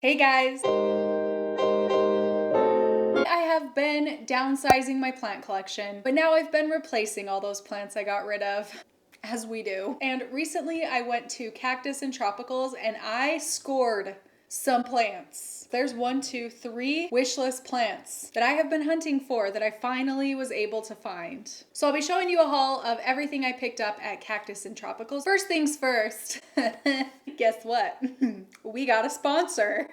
Hey guys! I have been downsizing my plant collection, but now I've been replacing all those plants I got rid of, as we do. And recently I went to Cactus and Tropicals and I scored some plants. There's 3 wish list plants that I have been hunting for that I finally was able to find. So I'll be showing you a haul of everything I picked up at Cactus and Tropicals. First things first, guess what? We got a sponsor.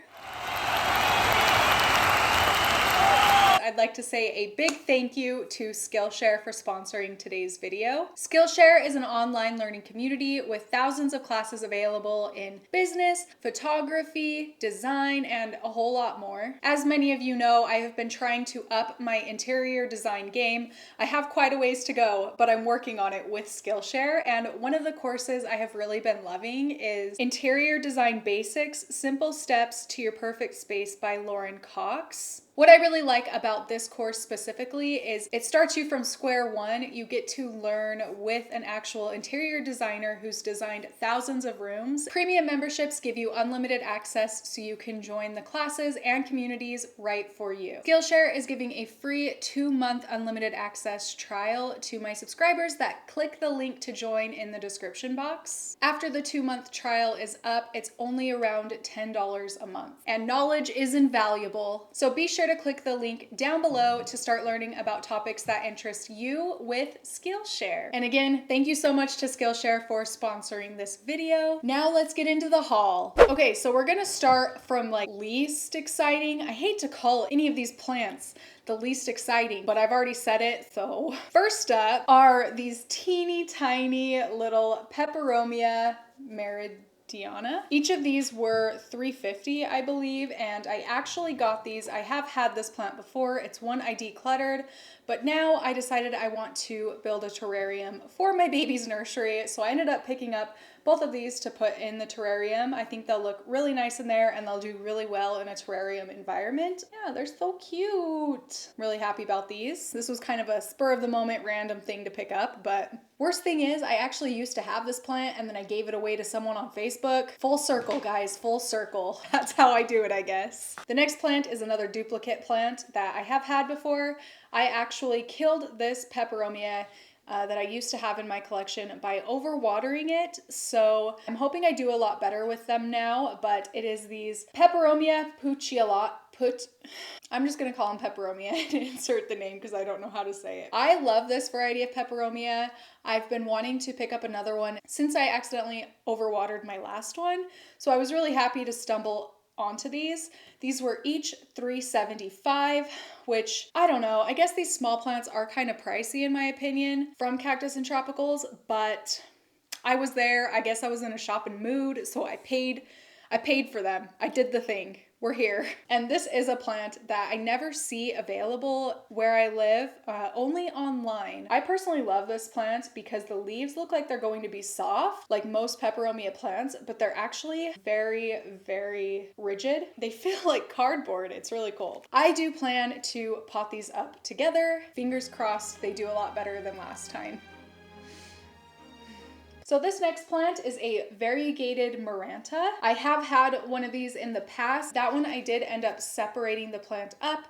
I'd like to say a big thank you to Skillshare for sponsoring today's video. Skillshare is an online learning community with thousands of classes available in business, photography, design, and a whole lot more. As many of you know, I have been trying to up my interior design game. I have quite a ways to go, but I'm working on it with Skillshare, and one of the courses I have really been loving is Interior Design Basics: Simple Steps to Your Perfect Space by Lauren Cox. What I really like about this course specifically is it starts you from square one. You get to learn with an actual interior designer who's designed thousands of rooms. Premium memberships give you unlimited access so you can join the classes and communities right for you. Skillshare is giving a free 2-month unlimited access trial to my subscribers that click the link to join in the description box. After the 2-month trial is up, it's only around $10 a month. And knowledge is invaluable, so be sure to click the link down below to start learning about topics that interest you with Skillshare. And again, thank you so much to Skillshare for sponsoring this video. Now let's get into the haul. Okay, so we're gonna start from least exciting. I hate to call any of these plants the least exciting, but I've already said it, so. First up are these teeny tiny little Peperomia Meridiana. Each of these were $3.50, I believe, and I actually got these. I have had this plant before. It's one I decluttered, but now I decided I want to build a terrarium for my baby's nursery, so I ended up picking up both of these to put in the terrarium. I think they'll look really nice in there and they'll do really well in a terrarium environment. Yeah, they're so cute. Really happy about these. This was kind of a spur of the moment random thing to pick up, but worst thing is I actually used to have this plant and then I gave it away to someone on Facebook. Full circle, guys, full circle. That's how I do it, I guess. The next plant is another duplicate plant that I have had before. I actually killed this Peperomia that I used to have in my collection by overwatering it, so I'm hoping I do a lot better with them now, but it is these Peperomia Puteolata. I'm just gonna call them Peperomia and insert the name because I don't know how to say it. I love this variety of Peperomia. I've been wanting to pick up another one since I accidentally overwatered my last one, so I was really happy to stumble onto these. These were each $3.75, which I don't know. I guess these small plants are kind of pricey in my opinion from Cactus and Tropicals, but I was there. I guess I was in a shopping mood, so I paid for them. I did the thing. We're here. And this is a plant that I never see available where I live, only online. I personally love this plant because the leaves look like they're going to be soft, like most Peperomia plants, but they're actually very, very rigid. They feel like cardboard. It's really cool. I do plan to pot these up together. Fingers crossed they do a lot better than last time. So this next plant is a variegated Maranta. I have had one of these in the past. That one I did end up separating the plant up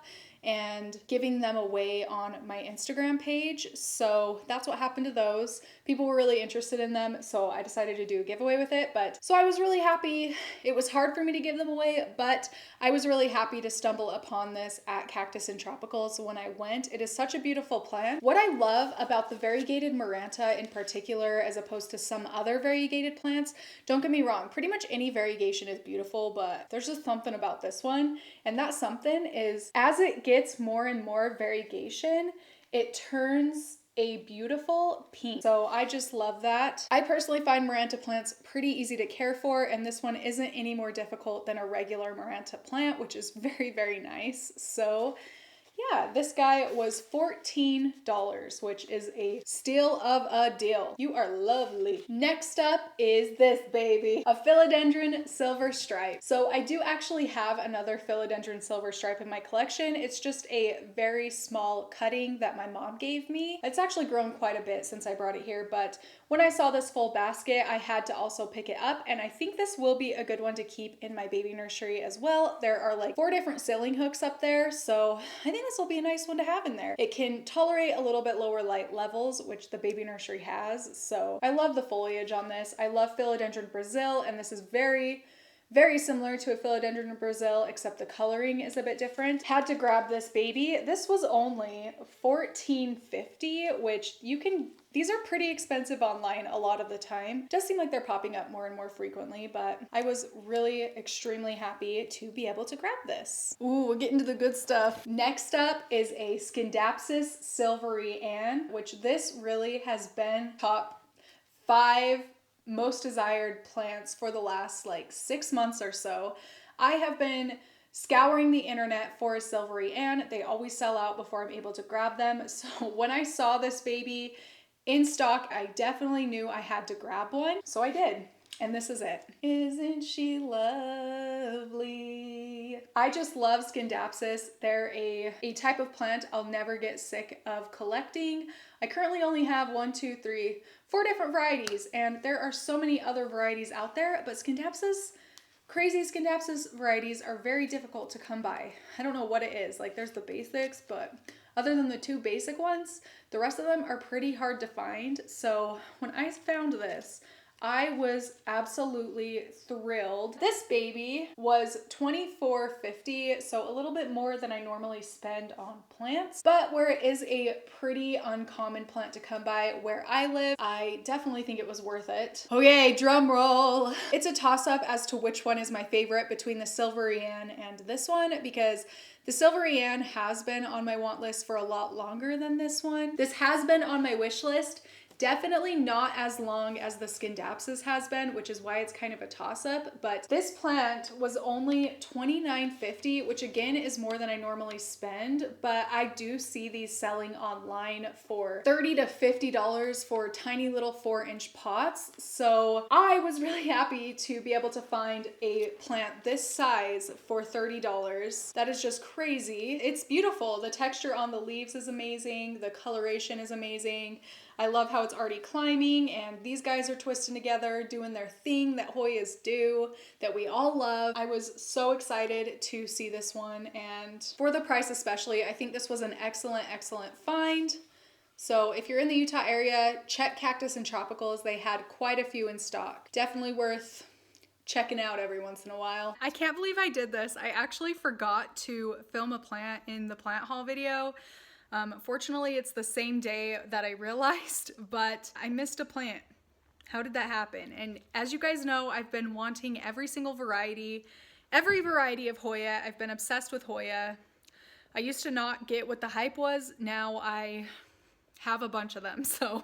and giving them away on my Instagram page. So that's what happened to those. People were really interested in them, so I decided to do a giveaway with it. So I was really happy. It was hard for me to give them away, but I was really happy to stumble upon this at Cactus and Tropicals when I went. It is such a beautiful plant. What I love about the variegated Maranta in particular, as opposed to some other variegated plants, don't get me wrong, pretty much any variegation is beautiful, but there's just something about this one. And that something is, as it gets more and more variegation, it turns a beautiful pink. So I just love that. I personally find Maranta plants pretty easy to care for, and this one isn't any more difficult than a regular Maranta plant, which is very, very nice. So yeah, this guy was $14, which is a steal of a deal. You are lovely. Next up is this baby, a philodendron silver stripe. So I do actually have another philodendron silver stripe in my collection. It's just a very small cutting that my mom gave me. It's actually grown quite a bit since I brought it here, but when I saw this full basket, I had to also pick it up, and I think this will be a good one to keep in my baby nursery as well. There are like 4 different ceiling hooks up there, so I think this will be a nice one to have in there. It can tolerate a little bit lower light levels, which the baby nursery has, so I love the foliage on this. I love Philodendron Brazil, and this is very similar to a Philodendron Brazil, except the coloring is a bit different. Had to grab this baby. This was only $14.50, which these are pretty expensive online a lot of the time. Does seem like they're popping up more and more frequently, but I was really extremely happy to be able to grab this. Ooh, we're getting to the good stuff. Next up is a Scindapsus Silvery Ann, which this really has been top 5 most desired plants for the last like 6 months or so. I have been scouring the internet for a Silvery Ann. They always sell out before I'm able to grab them. So when I saw this baby in stock, I definitely knew I had to grab one. So I did. And this is it. Isn't she lovely? I just love Scindapsus. They're a type of plant I'll never get sick of collecting. I currently only have 4 different varieties, and there are so many other varieties out there, but crazy Scindapsus varieties are very difficult to come by. I don't know what it is. Like, there's the basics, but other than the 2 basic ones, the rest of them are pretty hard to find. So when I found this, I was absolutely thrilled. This baby was $24.50, so a little bit more than I normally spend on plants, but where it is a pretty uncommon plant to come by where I live, I definitely think it was worth it. Okay, drum roll. It's a toss-up as to which one is my favorite between the Silvery Ann and this one, because the Silvery Ann has been on my want list for a lot longer than this one. This has been on my wish list. Definitely not as long as the Scindapsus has been, which is why it's kind of a toss-up, but this plant was only $29.50, which again is more than I normally spend, but I do see these selling online for $30 to $50 for tiny little 4-inch pots. So I was really happy to be able to find a plant this size for $30. That is just crazy. It's beautiful. The texture on the leaves is amazing. The coloration is amazing. I love how it's already climbing, and these guys are twisting together, doing their thing that Hoyas do, that we all love. I was so excited to see this one, and for the price especially, I think this was an excellent find. So if you're in the Utah area, check Cactus and Tropicals. They had quite a few in stock. Definitely worth checking out every once in a while. I can't believe I did this. I actually forgot to film a plant in the plant haul video. Fortunately, it's the same day that I realized, but I missed a plant. How did that happen? And as you guys know, I've been wanting every variety of Hoya. I've been obsessed with Hoya. I used to not get what the hype was. Now I have a bunch of them, so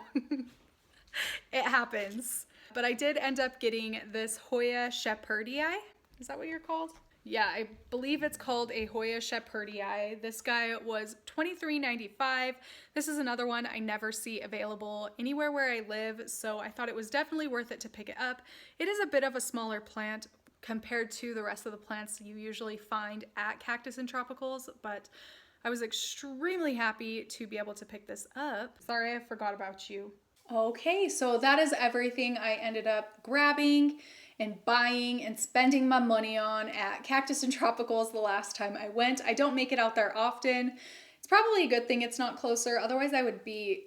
it happens. But I did end up getting this Hoya Shepherdii. Is that what you're called? Yeah, I believe it's called a Hoya Shepherdii. This guy was $23.95. This is another one I never see available anywhere where I live, so I thought it was definitely worth it to pick it up. It is a bit of a smaller plant compared to the rest of the plants you usually find at Cactus and Tropicals, but I was extremely happy to be able to pick this up. Sorry, I forgot about you. Okay, so that is everything I ended up grabbing and buying and spending my money on at Cactus and Tropicals the last time I went. I don't make it out there often. It's probably a good thing it's not closer. Otherwise I would be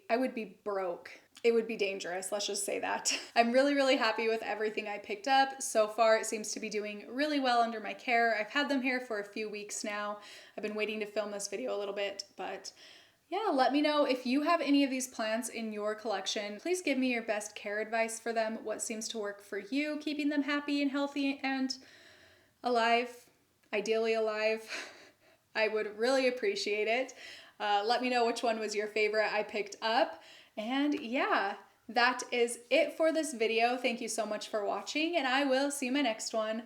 broke. It would be dangerous, let's just say that. I'm really happy with everything I picked up. So far it seems to be doing really well under my care. I've had them here for a few weeks now. I've been waiting to film this video a little bit, but yeah, let me know if you have any of these plants in your collection. Please give me your best care advice for them. What seems to work for you, keeping them happy and healthy and alive, ideally alive. I would really appreciate it. Let me know which one was your favorite I picked up. And yeah, that is it for this video. Thank you so much for watching, and I will see you in my next one.